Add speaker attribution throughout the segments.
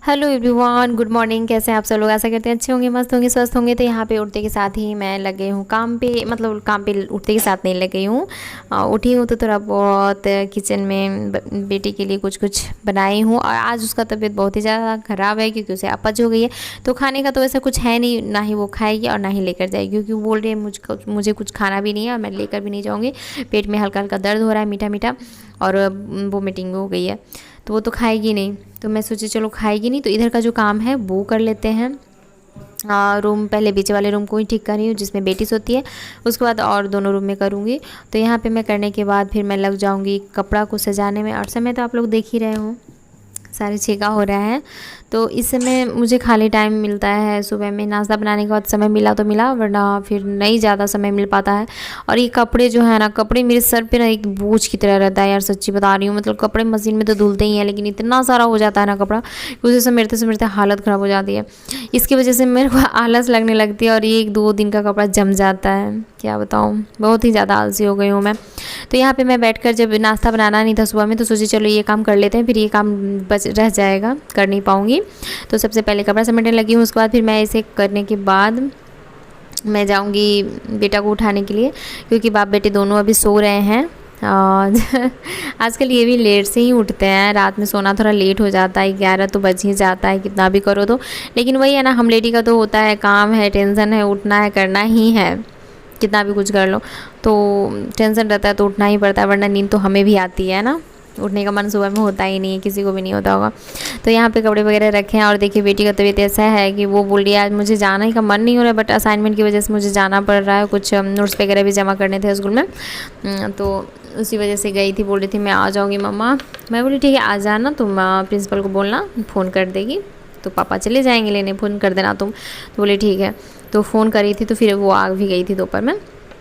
Speaker 1: Hello everyone, good morning. कैसे हैं आप सब लोग? आशा करते हैं अच्छे होंगे, मस्त होंगे, स्वस्थ होंगे। तो यहाँ पे उठते के साथ ही मैं लग गई हूँ काम पे, मतलब काम पे उठते के साथ नहीं लग गई हूँ। उठी हूँ तो थोड़ा बहुत किचन में बेटी के लिए कुछ कुछ बनाई हूँ। और आज उसका तबीयत बहुत ही ज़्यादा ख़राब है क्योंकि उसे अपच हो गई है। तो खाने का तो ऐसा कुछ है नहीं, ना ही वो खाएगी और ना ही लेकर जाएगी, क्योंकि वो बोल रही है मुझे कुछ खाना भी नहीं है और मैं लेकर भी नहीं जाऊँगी। पेट में हल्का हल्का दर्द हो रहा है, मीठा मीठा, और वोमिटिंग हो गई है। तो वो तो खाएगी नहीं। तो मैं सोची चलो खाएगी नहीं तो इधर का जो काम है वो कर लेते हैं। रूम पहले पीछे वाले रूम को ही ठीक कर रही हूँ जिसमें बेटी सोती है, उसके बाद और दोनों रूम में करूँगी। तो यहाँ पे मैं करने के बाद फिर मैं लग जाऊँगी कपड़ा को सजाने में। और समय तो आप लोग देख ही रहे हो, 6:30 का हो रहा है। तो इस समय मुझे खाली टाइम मिलता है सुबह में, नाश्ता बनाने के बाद समय मिला तो मिला, वरना फिर नहीं ज़्यादा समय मिल पाता है। और ये कपड़े जो है ना, कपड़े मेरे सर पे ना एक बोझ की तरह रहता है यार, सच्ची बता रही हूँ। मतलब कपड़े मशीन में तो धुलते ही हैं, लेकिन इतना सारा हो जाता है ना कपड़ा कि उसे समेटते समेटते हालत ख़राब हो जाती है। इसकी वजह से मेरे को आलस लगने लगती है और 1-2 दिन का कपड़ा जम जाता है। क्या बताऊँ, बहुत ही ज़्यादा आलसी हो गई हूँ मैं। तो यहाँ पे मैं बैठकर, जब नाश्ता बनाना नहीं था सुबह में, तो सोची चलो ये काम कर लेते हैं, फिर ये काम बच रह जाएगा, कर नहीं पाऊँगी। तो सबसे पहले कपड़ा समेटने लगी हूँ। उसके बाद फिर मैं इसे करने के बाद मैं जाऊँगी बेटा को उठाने के लिए, क्योंकि बाप बेटे दोनों अभी सो रहे हैं। और आजकल ये भी लेट से ही उठते हैं, रात में सोना थोड़ा लेट हो जाता है, 11 तो बज ही जाता है कितना भी करो तो। लेकिन वही है ना, हम लेडी का तो होता है, काम है, टेंशन है, उठना है, करना ही है, कितना भी कुछ कर लो तो टेंशन रहता है तो उठना ही पड़ता है, वरना नींद तो हमें भी आती है ना। उठने का मन सुबह में होता ही नहीं है, किसी को भी नहीं होता होगा। तो यहाँ पे कपड़े वगैरह रखे हैं। और देखिए बेटी का तबीयत ऐसा है कि वो बोल रही है आज मुझे जाना ही का मन नहीं हो रहा है, बट असाइनमेंट की वजह से मुझे जाना पड़ रहा है, कुछ नोट्स वगैरह भी जमा करने थे स्कूल में। तो उसी वजह से गई थी, बोल रही थी मैं आ जाऊँगी मम्मा। मैं बोली ठीक है आ जाना, तुम प्रिंसिपल को बोलना फ़ोन कर देगी, तो पापा चले जाएंगे लेने, फ़ोन कर देना तुम। तो बोले ठीक है। तो फ़ोन करी थी, तो फिर वो आ भी गई थी दोपहर में।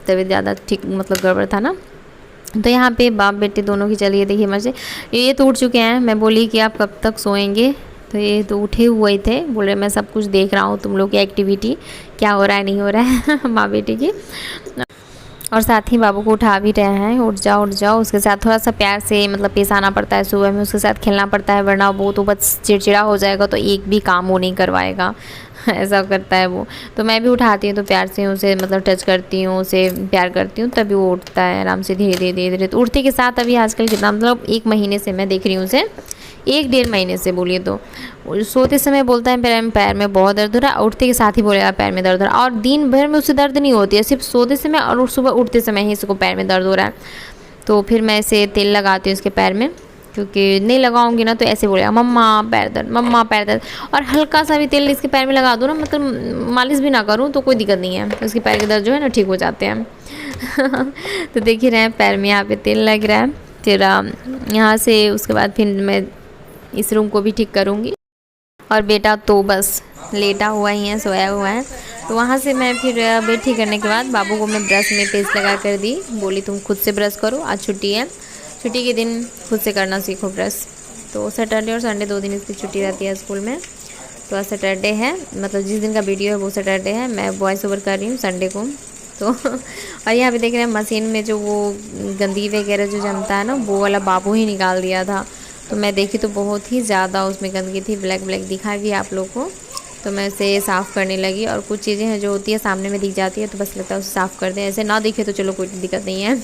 Speaker 1: तबीयत ज़्यादा ठीक, मतलब गड़बड़ था ना। तो यहाँ पे बाप बेटे दोनों की चलिए देखिए मजे। ये तो उठ चुके हैं। मैं बोली कि आप कब तक सोएंगे, तो ये तो उठे हुए थे, बोल रहे मैं सब कुछ देख रहा हूँ, तुम लोग की एक्टिविटी क्या हो रहा है नहीं हो रहा है माँ बेटे की। और साथ ही बाबू को उठा भी रहे हैं, उठ जाओ उठ जाओ। उसके साथ थोड़ा सा प्यार से मतलब पेश आना पड़ता है, सुबह में उसके साथ खेलना पड़ता है, वरना वो तो बस चिड़चिड़ा हो जाएगा, तो एक भी काम वो नहीं करवाएगा ऐसा करता है वो। तो मैं भी उठाती हूँ तो प्यार से उसे मतलब टच करती हूँ, उसे प्यार करती हूँ, तभी वो उठता है आराम से, धीरे धीरे धीरे धीरे। तो उठते के साथ अभी आजकल कितना, मतलब 1 महीने से मैं देख रही हूँ उसे, 1-1.5 महीने से बोलिए तो। सोते समय बोलता है पैर में बहुत दर्द हो रहा है, उठते के साथ ही बोलेगा पैर में दर्द हो रहा है। और दिन भर में उसे दर्द नहीं होती है, सिर्फ सोते समय और सुबह उठते समय ही इसको पैर में दर्द हो रहा है। तो फिर मैं इसे तेल लगाती हूँ इसके पैर में, क्योंकि नहीं लगाऊंगी ना तो ऐसे बोलेगा मम्मा पैर दर्द, मम्मा पैर दर्द। और हल्का सा भी तेल इसके पैर में लगा दूँ ना, मतलब मालिश भी ना करूँ तो कोई दिक्कत नहीं है, उसके पैर के दर्द जो है ना ठीक हो जाते हैं तो देख ही रहे हैं पैर में यहाँ पे तेल लग रहा है। फिर यहाँ से उसके बाद फिर मैं इस रूम को भी ठीक करूँगी। और बेटा तो बस लेटा हुआ ही है, सोया हुआ है। तो वहाँ से मैं फिर बेड ठीक करने के बाद बाबू को मैं ब्रश में पेस्ट लगा कर दी, बोली तुम खुद से ब्रश करो, आज छुट्टी है, छुट्टी के दिन खुद से करना सीखो ब्रश। तो सैटरडे और संडे 2 दिन इसकी छुट्टी रहती है स्कूल में। तो आज सैटरडे है, मतलब जिस दिन का वीडियो है वो सैटरडे है, मैं वॉइस ओवर कर रही हूँ संडे को। तो और यहाँ पे देख रहे हैं मशीन में जो वो गंदगी वगैरह जो जमता है ना, वो वाला बाबू ही निकाल दिया था। तो मैं देखी तो बहुत ही ज़्यादा उसमें गंदगी थी, ब्लैक ब्लैक दिखा भी आप लोग को। तो मैं उसे साफ़ करने लगी। और कुछ चीज़ें हैं जो होती है सामने में दिख जाती है तो बस लगता है उसे साफ़ कर दें, ऐसे ना दिखे तो चलो कोई दिक्कत नहीं है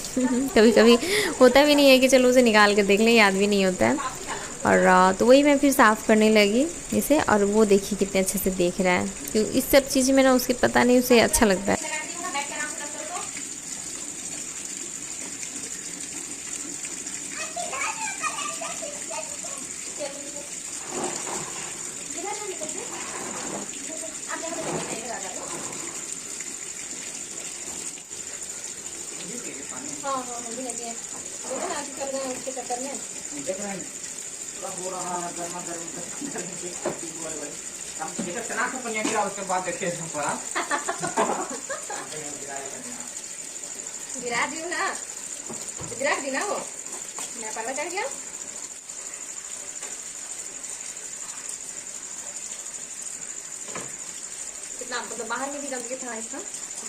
Speaker 1: कभी कभी होता भी नहीं है कि चलो उसे निकाल कर देख लें, याद भी नहीं होता है। और तो वही मैं फिर साफ़ करने लगी इसे। और वो देखिए कितने अच्छे से देख रहा है, क्योंकि इस सब चीज़ में ना उसके पता नहीं उसे अच्छा लगता है। हाँ हाँ हम भी लगे हैं, देखो ना आगे कर रहे हैं उसके चक्कर में। देख रहे हैं थोड़ा हो रहा है गर्मा गर्मी हम जैसे चना को पनिया गिरा, उसके बाद देखिए हम पड़ा गिरा दी ना, गिरा दी ना, वो मैं पता चल गया। कितना मतलब बाहर में भी गंदगी था इसका,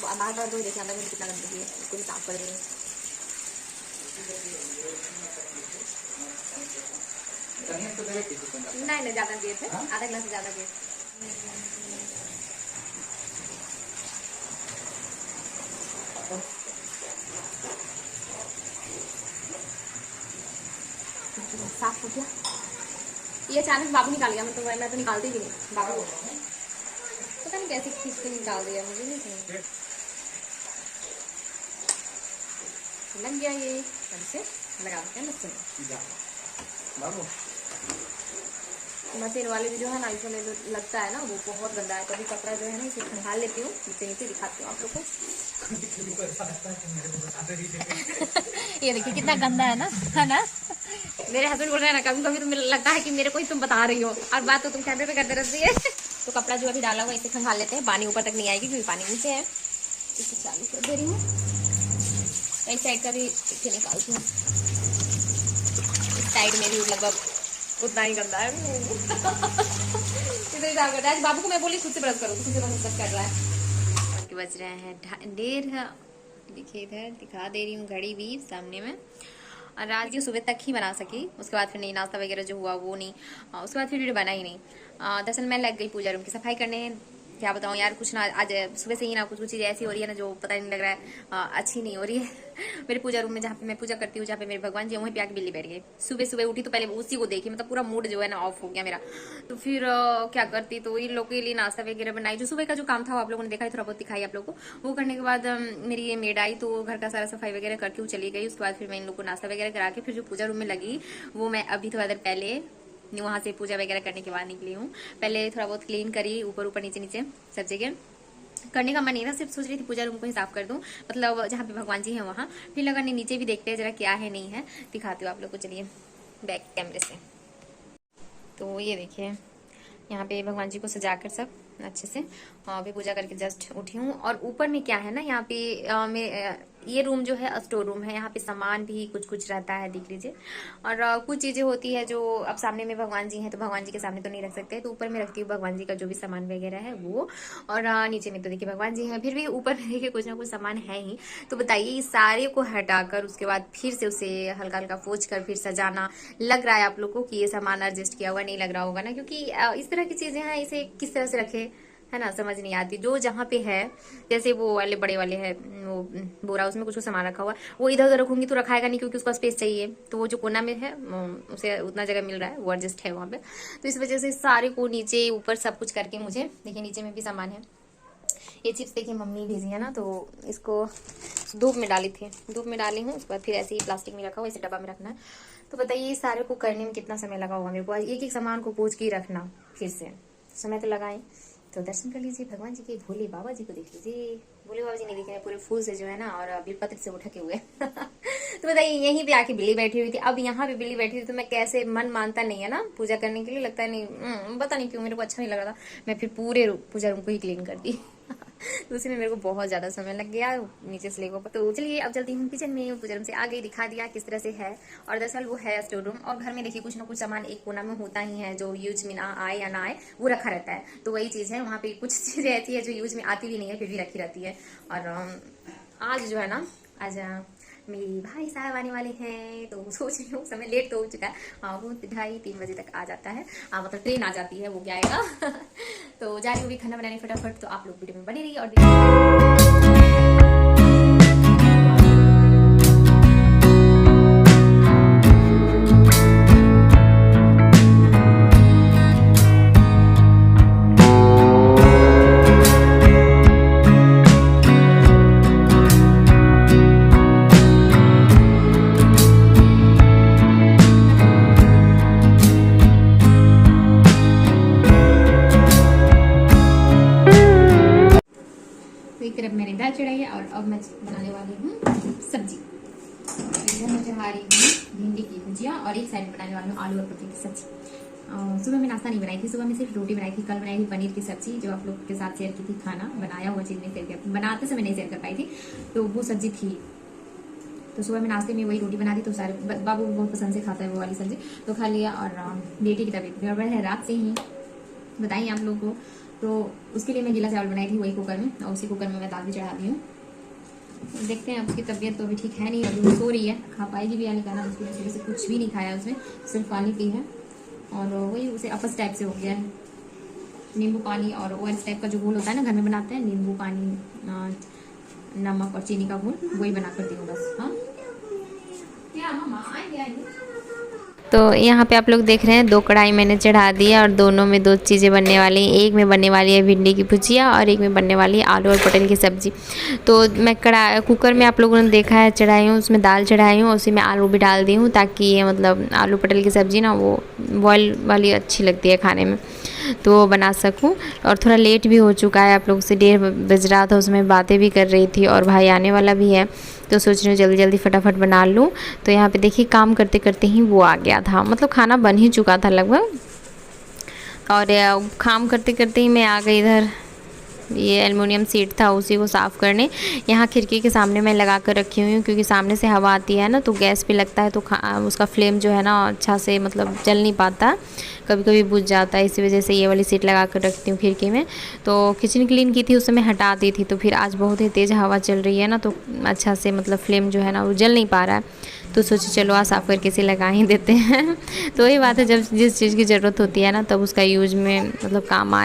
Speaker 1: बाहर बाहर दो देखिए अंदर में कितना गंदगी है, इसको भी साफ कर देंगे। नहीं ज्यादा दिए थे, आधा गिलास से ज्यादा दिए। साफ हो गया। ये अचानक बाबू निकाल गया, मैं तो निकालती भी नहीं, बाबू पता नहीं कैसे खींच के निकाल दिया, मुझे नहीं समझ लग गया। ये से लगा देते हैं मशीन वाले भी जो है ना, इसमें जो लगता है ना वो बहुत गंदा है। कभी कपड़ा जो है ना इसे खंगाल लेती हूँ, नीचे दिखाती हूँ आप लोग को। ये देखिए कितना गंदा है ना, है ना। मेरे हस्बैंड बोल रहे हैं ना, कभी कभी तो मुझे लगता है कि मेरे को ही तुम बता रही हो और बात तो तुम कैमरे पे करते रहती है। तो कपड़ा जो अभी डाला हुआ इसे खंगाल लेते हैं, पानी ऊपर तक नहीं आएगी क्योंकि पानी नीचे है। इसे चालू कर दे रही हूँ, एक साइड का भी इसे निकालती हूँ। इस साइड में भी लगभग उतना ही गंदा है। आज बाबू को मैं बोली खुद से ब्रश करो, खुद से ब्रश कर रहा है। बज रहे हैं 1:30। देखिए इधर दिखा दे रही हूँ घड़ी भी सामने में। और रात की सुबह तक ही बना सकी, उसके बाद फिर नहीं, नाश्ता वगैरह जो हुआ वो नहीं, उसके बाद फिर वीडियो बना ही नहीं। दरअसल मैं लग गई पूजा रूम की सफाई करने। क्या बताऊँ यार, कुछ ना आज सुबह से ही ना कुछ चीज़ ऐसी हो रही है ना जो पता नहीं लग रहा है, अच्छी नहीं हो रही है। मेरे पूजा रूम में जहाँ पे मैं पूजा करती हूँ, जहाँ पे मेरे भगवान जी वहीं पे आके बिल्ली बैठ गई। सुबह सुबह उठी तो पहले उसी को देखी, मतलब पूरा मूड जो है ना ऑफ हो गया मेरा। तो फिर क्या करती, तो इन लोगों के लिए नाश्ता वगैरह बनाई। जो सुबह का जो काम था वो आप लोगों ने देखा, थोड़ा बहुत दिखाई आप लोगों को। वो करने के बाद मेरी ये मेड आई तो घर का सारा सफाई वगैरह करके वो चली गई। उसके बाद फिर मैं इन लोग को नाश्ता वगैरह करा के फिर जो पूजा रूम में लगी, वो मैं अभी थोड़ा देर पहले वहां से पूजा वगैरह करने के बाद निकली हूँ। पहले थोड़ा बहुत क्लीन करी, ऊपर ऊपर नीचे नीचे सब जगह करने का मन नहीं था, सिर्फ सोच रही थी पूजा रूम को ही साफ कर दूं, मतलब जहाँ पे भगवान जी हैं वहाँ। फिर लगा नहीं, नीचे भी देखते हैं जरा क्या है नहीं है, दिखाती हूँ आप लोग को। चलिए बैक कैमरे से। तो ये देखिए यहाँ पे भगवान जी को सजाकर सब अच्छे से अभी पूजा करके जस्ट उठी हूँ। और ऊपर में क्या है ना, यहाँ पे ये रूम जो है स्टोर रूम है, यहाँ पे सामान भी कुछ कुछ रहता है, देख लीजिए। और कुछ चीजें होती है जो अब सामने में भगवान जी हैं तो भगवान जी के सामने तो नहीं रख सकते, तो ऊपर में रखती हूँ भगवान जी का जो भी सामान वगैरह है वो। और नीचे में तो देखिए भगवान जी हैं, फिर भी ऊपर में देखिए कुछ ना कुछ सामान है ही। तो बताइए इस सारे को हटाकर उसके बाद फिर से उसे हल्का हल्का पोंछ कर फिर सजाना, लग रहा है आप लोग को कि ये सामान एडजस्ट किया हुआ नहीं लग रहा होगा ना, क्योंकि इस तरह की चीजें हैं, इसे किस तरह से रखे है ना, समझ नहीं आती। जो जहाँ पे है, जैसे वो वाले बड़े वाले है वो बोरा, उसमें कुछ सामान रखा हुआ है, वो इधर उधर रखूंगी तो रखाएगा नहीं क्योंकि उसका स्पेस चाहिए। तो वो जो कोना में है उसे उतना जगह मिल रहा है, वो एडजस्ट है वहाँ पे। तो इस वजह से सारे को नीचे ऊपर सब कुछ करके मुझे देखिए नीचे में भी सामान है। ये चिप्स देखिए मम्मी भेजी है ना, तो इसको धूप में डाली थी, धूप में डाली हूँ। उसके बाद फिर ऐसे ही प्लास्टिक में रखा हुआ, इसे डब्बा में रखना है। तो बताइए इस सारे को करने में कितना समय लगा होगा मेरे को, एक एक सामान को पोंछ के रखना, फिर से समय तो लगाए। तो दर्शन कर लीजिए भगवान जी के, भोले बाबा जी को देख लीजिए। भोले बाबा जी नहीं दिख रहे, पूरे फूल से जो है ना और बेलपत्र से वो ढके हुए। तो बताइए यहीं पे आके बिल्ली बैठी हुई थी, अब यहाँ पे बिल्ली बैठी हुई, तो मैं कैसे, मन मानता नहीं है ना पूजा करने के लिए, लगता है नहीं, पता नहीं क्यों मेरे को अच्छा नहीं लग रहा था। मैं फिर पूरे पूजा रूम को ही क्लीन कर दी। तो उसी में मेरे को बहुत ज्यादा समय लग गया नीचे से लेकर। तो चलिए अब चलती हूँ किचन में, पूजा रूम से आ गई, दिखा दिया किस तरह से है। और दरअसल वो है स्टोर रूम, और घर में देखिए कुछ ना कुछ सामान एक कोना में होता ही है जो यूज में ना आए या ना आए वो रखा रहता है। तो वही चीज है, वहाँ पे कुछ चीजें ऐसी है जो यूज में आती भी नहीं है फिर भी रखी रहती है। और आज जो है ना, आज मेरी भाई साहब आने वाले हैं, तो सोच रही हूँ, समय लेट तो हो चुका है, वो 2:30-3 बजे तक आ जाता है, मतलब ट्रेन आ जाती है, वो क्या आएगा। तो जा रही हूँ भी खाना बनाने फटाफट। तो आप लोग वीडियो में बने रहिए और तरफ मैंने दाल चढ़ाई है और अब मैं बनाने वाली हूँ सब्जी। इधर मैं चढ़ा रही हूँ भिंडी की भुजिया और एक साइड बनाने वाली हूँ आलू और पनीर की सब्जी। सुबह में नाश्ता नहीं बनाई थी, सुबह में सिर्फ रोटी बनाई थी। कल बनाई थी पनीर की सब्जी, जो आप लोग के साथ शेयर की थी, खाना बनाया हुआ चीज़ नहीं शेयर किया, बनाते समय नहीं शेयर कर पाई थी, तो वो सब्जी थी। तो सुबह में नाश्ते में वही रोटी बना दी, तो सारे बाबू बहुत पसंद से खाता है वो वाली सब्जी, तो खा लिया। और बेटी की तबीयत गड़बड़ है रात से ही, बताइए आप लोग को, तो उसके लिए मैं गीला चावल बनाई थी वही कुकर में, और उसी कुकर में मैं दाल भी चढ़ा दी हूँ। देखते हैं, उसकी तबीयत तो अभी ठीक है नहीं, अभी वो सो रही है, खा पाएगी भी या नहीं खाना। उसकी वजह से कुछ भी नहीं खाया उसने, सिर्फ पानी पी है। और वही उसे अपस टाइप से हो गया है। नींबू पानी और ओआरएस टाइप का जो घोल होता है ना, घर में बनाते हैं, नींबू पानी, नमक और चीनी का घोल, वही बना कर दी हूँ बस। हाँ क्या मामा आएंगे। तो यहाँ पे आप लोग देख रहे हैं 2 कढ़ाई मैंने चढ़ा दी है और दोनों में 2 चीज़ें बनने वाली हैं। एक में बनने वाली है भिंडी की भुजिया और एक में बनने वाली है आलू और पटल की सब्ज़ी। तो मैं कुकर में आप लोगों ने देखा है चढ़ाई हूँ, उसमें दाल चढ़ाई हूँ, उसी में आलू भी डाल दी हूँ, ताकि ये मतलब आलू पटल की सब्ज़ी ना वो बॉयल वाली अच्छी लगती है खाने में, तो वो बना सकूँ। और थोड़ा लेट भी हो चुका है, आप लोग से 1:30 बज रहा था, उसमें बातें भी कर रही थी और भाई आने वाला भी है, तो सोच रही हूँ जल्दी जल्दी फटाफट बना लूँ। तो यहाँ पे देखिए काम करते करते ही वो आ गया था, मतलब खाना बन ही चुका था लगभग, और काम करते करते ही मैं आ गई इधर। ये एल्युमिनियम सीट था, उसी को साफ़ करने। यहाँ खिड़की के सामने मैं लगा कर रखी हुई हूँ, क्योंकि सामने से हवा आती है ना, तो गैस पे लगता है तो उसका फ्लेम जो है ना अच्छा से मतलब जल नहीं पाता, कभी कभी बुझ जाता है। इसी वजह से ये वाली सीट लगा कर रखती हूँ खिड़की में। तो किचन क्लीन की थी, उस समय हटा दी थी, तो फिर आज बहुत ही तेज़ हवा चल रही है ना, तो अच्छा से मतलब फ्लेम जो है ना वो जल नहीं पा रहा है, तो सोचे चलो आज साफ़ करके इसे लगा ही देते हैं। तो वही बात है, जब जिस चीज़ की ज़रूरत होती है ना तब उसका यूज में मतलब काम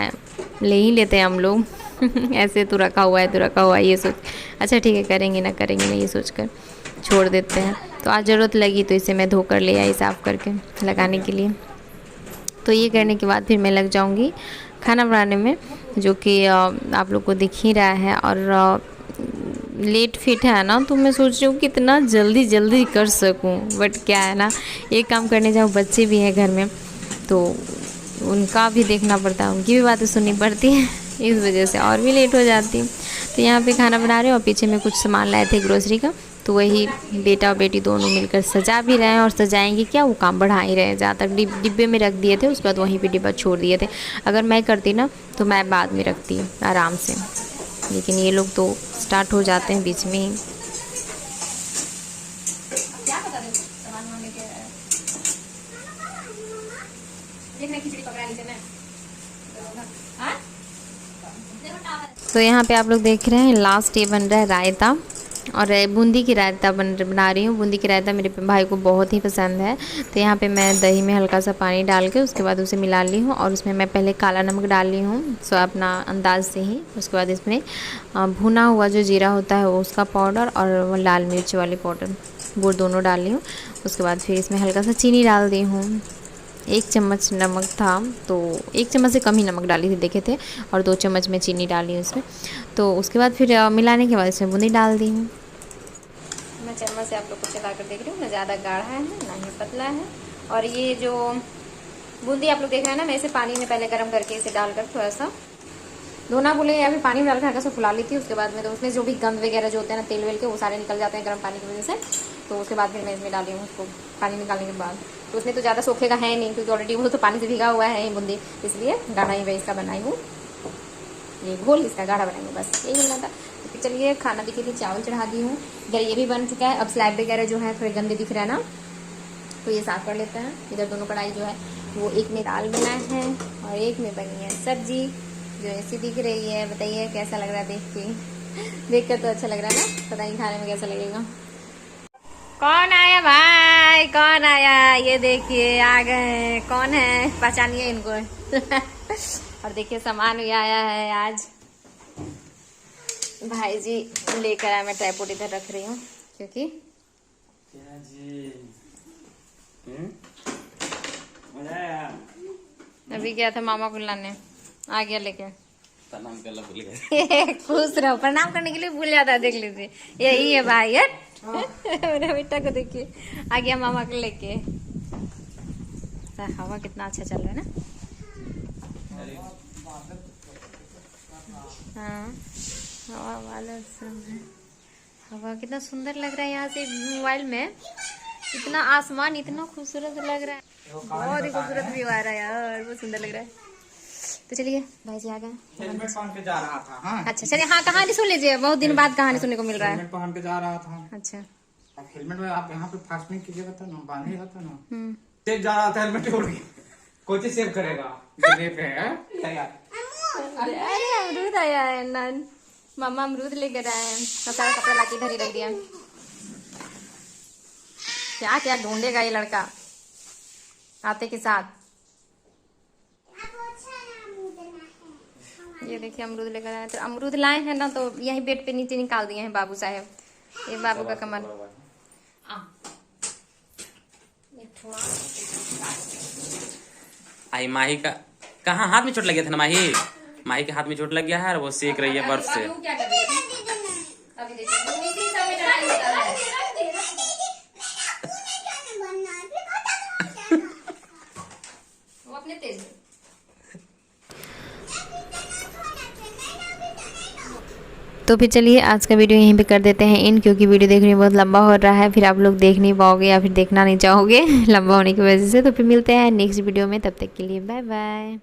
Speaker 1: ले ही लेते हैं हम लोग। ऐसे तो रखा हुआ है ये सोच, अच्छा ठीक है करेंगे ना ये सोच कर छोड़ देते हैं। तो आज ज़रूरत लगी तो इसे मैं धोकर ले आई साफ़ करके लगाने के लिए। तो ये करने के बाद फिर मैं लग जाऊंगी खाना बनाने में, जो कि आप लोग को दिख ही रहा है। और लेट फिट है ना, तो मैं सोच रही हूँ कितना जल्दी जल्दी कर सकूँ, बट क्या है ना, एक काम करने जाऊँ, बच्चे भी हैं घर में, तो उनका भी देखना पड़ता है, उनकी भी बातें सुननी पड़ती है, इस वजह से और भी लेट हो जाती हूँ। तो यहाँ पे खाना बना रहे हैं और पीछे में कुछ सामान लाए थे ग्रोसरी का, तो वही बेटा और बेटी दोनों मिलकर सजा भी रहे हैं, और सजाएंगे क्या, वो काम बढ़ा ही रहे हैं। जहाँ तक डिब्बे में रख दिए थे, उसके बाद वहीं पे डिब्बा छोड़ दिए थे। अगर मैं करती ना तो मैं बाद में रखती आराम से, लेकिन ये लोग तो स्टार्ट हो जाते हैं बीच में ही। क्या बता दे सामान लेके आया, देखना खिचड़ी पकड़ा लीजिए मैं। तो यहाँ पे आप लोग देख रहे हैं लास्ट ये बन रहा है रायता, और बूंदी की रायता बना रही हूँ। बूंदी की रायता मेरे भाई को बहुत ही पसंद है। तो यहाँ पे मैं दही में हल्का सा पानी डाल के उसके बाद उसे मिला ली हूँ, और उसमें मैं पहले काला नमक डाल ली हूँ सो अपना अंदाज से ही। उसके बाद इसमें भुना हुआ जो जीरा होता है उसका पाउडर और लाल मिर्च वाली पाउडर, वो दोनों डाल ली हूँ। उसके बाद फिर इसमें हल्का सा चीनी डाल दी हूँ, 1 चम्मच नमक था, तो 1 चम्मच से कम ही नमक डाली थी देखे थे, और 2 चम्मच में चीनी डाली उसमें। तो उसके बाद फिर मिलाने के बाद इसमें बूंदी डाल दी हूँ। मैं चम्मच से आप लोग को चला कर देख रही हूँ, ना ज़्यादा गाढ़ा है ना ही पतला है। और ये जो बूंदी आप लोग देख रहे हैं ना, मैं इसे पानी में पहले गर्म करके इसे डालकर थोड़ा सा धोना बोले या फिर पानी में डालकर हल्का सा फुला ली थी। उसके बाद में तो उसमें जो भी गंद वगैरह जो होते हैं ना तेल वेल के, वो सारे निकल जाते हैं गर्म पानी की वजह से। तो उसके बाद फिर मैं इसमें डाली हूँ उसको पानी निकालने के बाद। तो उसमें तो ज़्यादा सोखेगा है नहीं, क्योंकि ऑलरेडी वो तो पानी से भीगा हुआ है ये बूंदी, इसलिए गाढ़ा ही मैं इसका बनाई हूँ, ये घोल इसका गाढ़ा बनाएंगे, बस यही मिलना था। तो चलिए खाना देखिए, चावल चढ़ा दी हूँ, इधर ये भी बन चुका है। अब स्लैब वगैरह जो है थोड़े गंदे दिख रहे हैं ना, तो ये साफ कर लेते हैं। इधर दोनों कढ़ाई जो है वो एक में दाल बना है और एक में बनी है सब्जी, जो ऐसी दिख रही है। बताइए कैसा लग रहा है देख के, देख कर तो अच्छा लग रहा है ना, पता नहीं खाने में कैसा लगेगा। कौन आया भाई, कौन आया, ये देखिए आ गए, कौन है, पहचानिए इनको। और देखिए सामान भी आया है आज, भाई जी लेकर आया। मैं ट्राइपॉड इधर रख रही हूँ क्योंकि अभी गया था मामा को लाने, आ गया लेके। प्रणाम करना भूल गए। खुश रहो, प्रणाम करने के लिए भूल जाता है, देख लीजिए यही है भाई है। मेरे बेटा को देखिए आ गया मामा को लेके। हवा कितना अच्छा चल रहा है ना, हाँ हवा वाला हवा कितना सुंदर लग रहा है यहाँ से मोबाइल में, इतना आसमान इतना खूबसूरत लग रहा है, बहुत ही खूबसूरत व्यू आ रहा है यार, बहुत सुंदर लग रहा है। तो चलिए भाई जी आ गए।
Speaker 2: हेलमेट पहन के जा रहा था। हाँ
Speaker 1: अच्छा चलिए, हाँ कहानी सुन लीजिए, बहुत दिन बाद कहानी सुनने को मिल रहा है।
Speaker 2: हेलमेट पहन के जा रहा था।
Speaker 1: अच्छा
Speaker 2: हेलमेट में आप यहाँ पे फास्टिंग कीजिएगा था ना, बांधिएगा था ना। सेव जा रहा था, हेलमेट उड़ गया, कोची सेव करेगा पे है यार।
Speaker 1: अरे अमरूद आया है नन, मामा अमरूद लेकर आए हैं, सारा कपड़ा लाके इधर ही रख दिया। क्या क्या ढूंढेगा ये लड़का आते के साथ। ये देखिए अमरूद लेकर आए, तो अमरूद लाए हैं ना, तो यही बेड पे नीचे निकाल दिए हैं बाबू साहब। ये बाबू का कमल।
Speaker 3: आई माही का कहाँ हाथ में चोट लग गया था ना, माही के हाथ में चोट लग गया है और वो सेक रही है बर्फ से।
Speaker 1: अभी देखिए इसी सब में लड़ाई होता है। वो अपने तेज है। तो फिर चलिए आज का वीडियो यहीं पे कर देते हैं इन, क्योंकि वीडियो देखने में बहुत लंबा हो रहा है, फिर आप लोग देख नहीं पाओगे या फिर देखना नहीं चाहोगे लंबा होने की वजह से। तो फिर मिलते हैं नेक्स्ट वीडियो में, तब तक के लिए बाय बाय।